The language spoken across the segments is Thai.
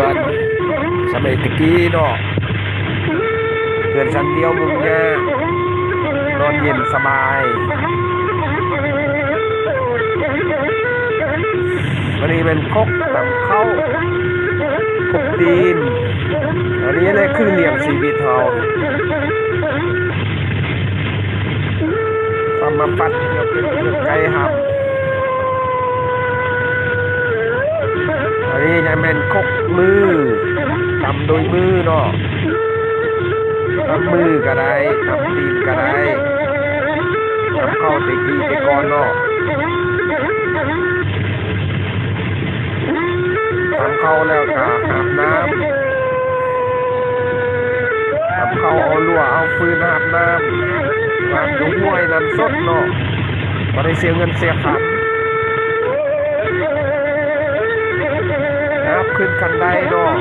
อนสมัยตะกี้เนาะเพื่อนชั้นเดียวมุงแย่นอนเย็นสบายวันนี้เป็นคกตำเข้าคกตีนอันนี้เลยคือเลี้ยงชีวิตเราทำมาปัดเกี่ยวเป็นเครื่องไก่หับอันนี้จะเป็นคกมือทำโดยมือเนาะทำมือก็ได้ทำตีนก็ได้ทำเข้าตะกี้ตะกอนเนาะทำเข้าแล้วก็อาบน้ำทำเข้าเอาลวดเอาฟืนอาบน้ำวางอยู่ห้วยน้ำสดเนาะไม่ได้เสียเงินเสียขันน้ำขึ้นกันได้เนาะ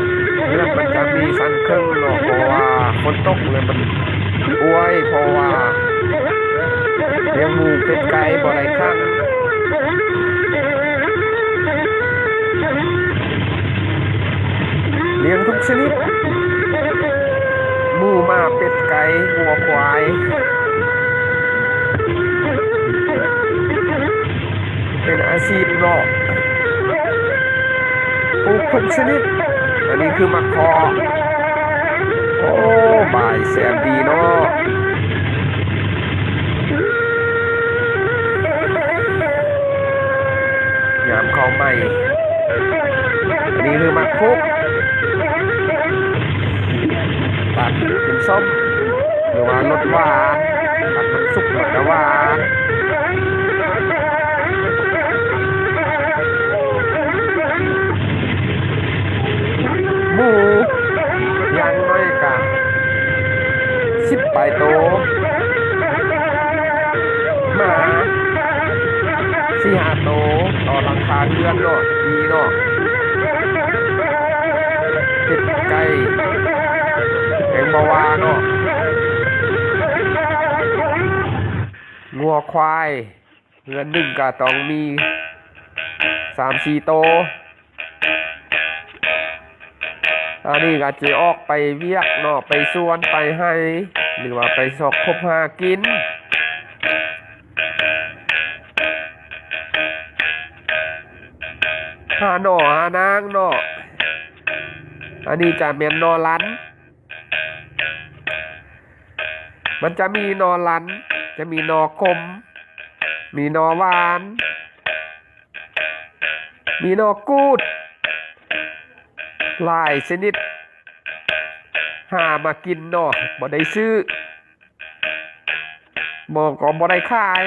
เรื่องมันจะมีสันเครื่องเนาะเพราะว่าฝนตกเลยมันอวยเพราะว่าเลี้ยงหมูเป็ดไก่บ่ได้ข้างเลี้ยงทุกชนิดหมูม้าเป็ดไก่วัวควายเป็นอาชีพเนาะปลูกทุกชนิดอันนี้คือมะกอกโอ้บายแสบดีเนาะยามเข้าใหม่อันนี้คือมะคุกตัดเป็นส้มหรือว่ารสหวานตัดน้ำซุปรสหวานหมูย่างน้อยกะ10 ปลายโตหมา4-5 โตต่อหลังคาเรือนเนาะดีเนาะเป็ดไก่แกงบาวาเนาะงัวควายเรือนหนึ่งก็ต้องมี3-4 โตอันนี้ก็จะออกไปเวียกเนาะไปสวนไปให้หรือว่าไปสอกคบหากินหาหน่อหานางเนาะอันนี้จะเป็นนอลันมันจะมีนอลันจะมีนอคมมีนอหวานมีนอกูดหลายชนิดหามากินเนาะบ่ได้ซื้อบ่ก็บ่ได้ขาย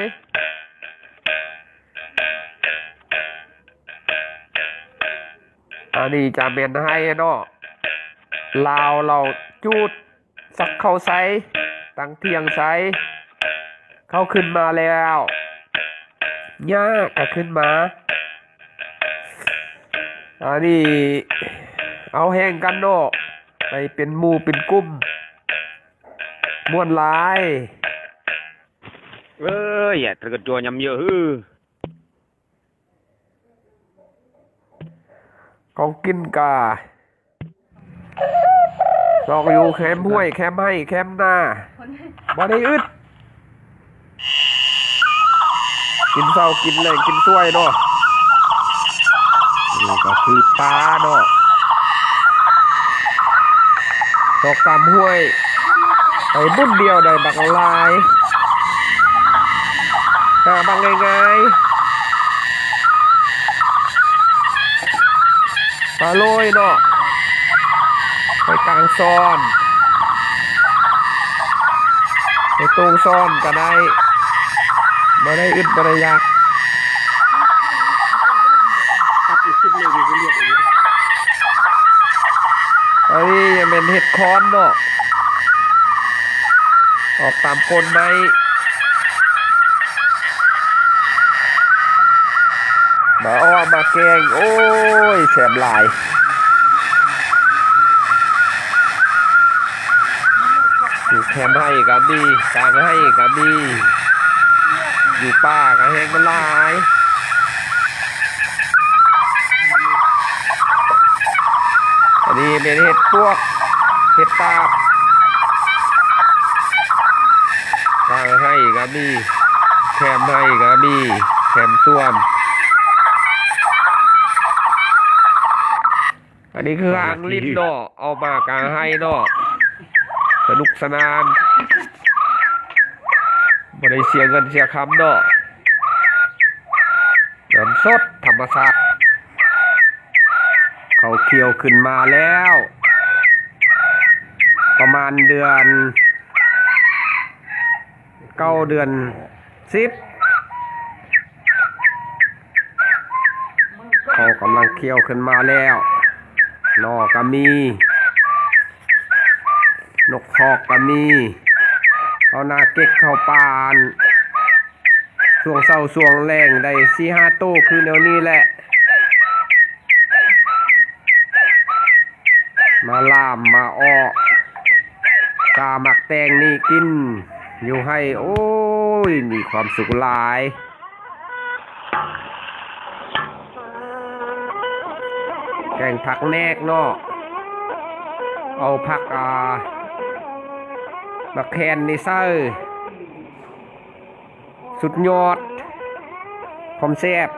อันนี้จะเป็นให้เนาะลาวเราจูดสักเข้าใส่ตั้งเที่ยงใส่เข้าขึ้นมาแล้วย่าก็ขึ้นมาอันนี้เอาแห้งกันเนาะไปเป็นหมู่เป็นกลุ่มม่วนหลายya terketua nyam ye ของกินกาซอกอยู่แคมห้วยแคมให้แคมหน้าบ่ได้อึดกินเศร้ากินแรงกินถ้วยเนาะนี่ก็คือปลาเนาะตกตามห้วยไปบุ่นเดียวได้บักลายหาบังง่ายๆปลาโรยเนาะไปกลางซ่อนไปตรงซ่อนก็ได้บ่ได้อึดบ่ได้ยากอันนี้ยังเป็นเห็ดคอนเนาะออกตามคนไม้มาอ้อมาแกงโอ้ยแสบหลายอยู่แคมให้ก็มีกลางให้ก็มีอยู่ป่าก็แห้งมันหลายอัน เป็นเห็ดปวกเห็ดตาบกางให้ก็มีแคมให้ก็มีแคมส่วมอันนี้คือหางลิ้นเนาะเอามากางให้เนาะสนุกสนานบ่ได้เสียเงินเสียคำเนาะน้ำสดธรรมชาติเขาเคี่ยวขึ้นมาแล้วประมาณเดือน9 เดือน10เขากำลังเคี่ยวขึ้นมาแล้วนอกก็มีนกฮอกก็มีเอาหน้าเก็กเข้าปานช่วงเศร้าช่วงแรงได้4-5 ตู้คือแนวนี้แหละมาล่ามมาอ้อกาหมักแตงนี่กินอยู่ให้โอ้ยมีความสุขหลายแกงผักแนกเนาะเอาผักมะแคนนี่ใส่สุดยอดความแซ่บ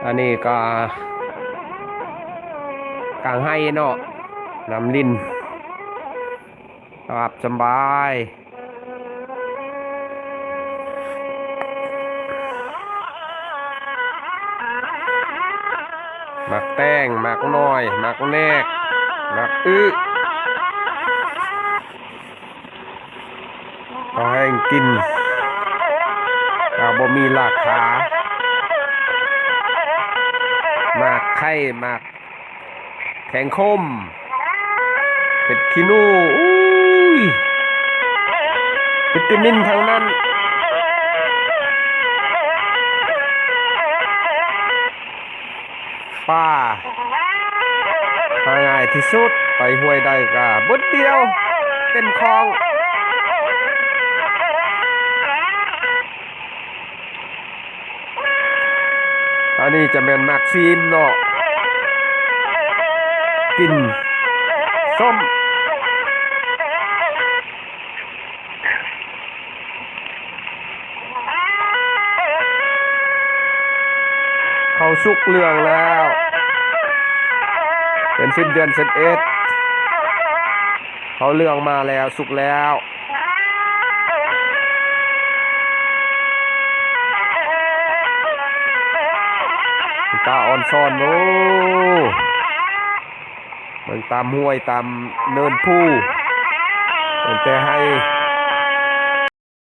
อันนี้ก็กางให้เนาะน้ำลิ้นครับสบายหมักแต้งหมักน้อยหมักแนกหมักก็ให้กินบ่มีราคาหมักไข่หมักแข็งคมเป็ดขี้นูอุ้ยวิตามินทั้งนั้นป้าง่ายที่สุดไปห้วยได้ก็บดเดียวเต็มคลองอันนี้จะเป็นมักซีนเนาะกินส้มเขาสุกเรื่องแล้วเป็นสิ้นเดือน11เขาเรื่องมาแล้วสุกแล้วตาอ่อนซ่อนโอ้มันตามห้วยตามเนินผู้แต่ให้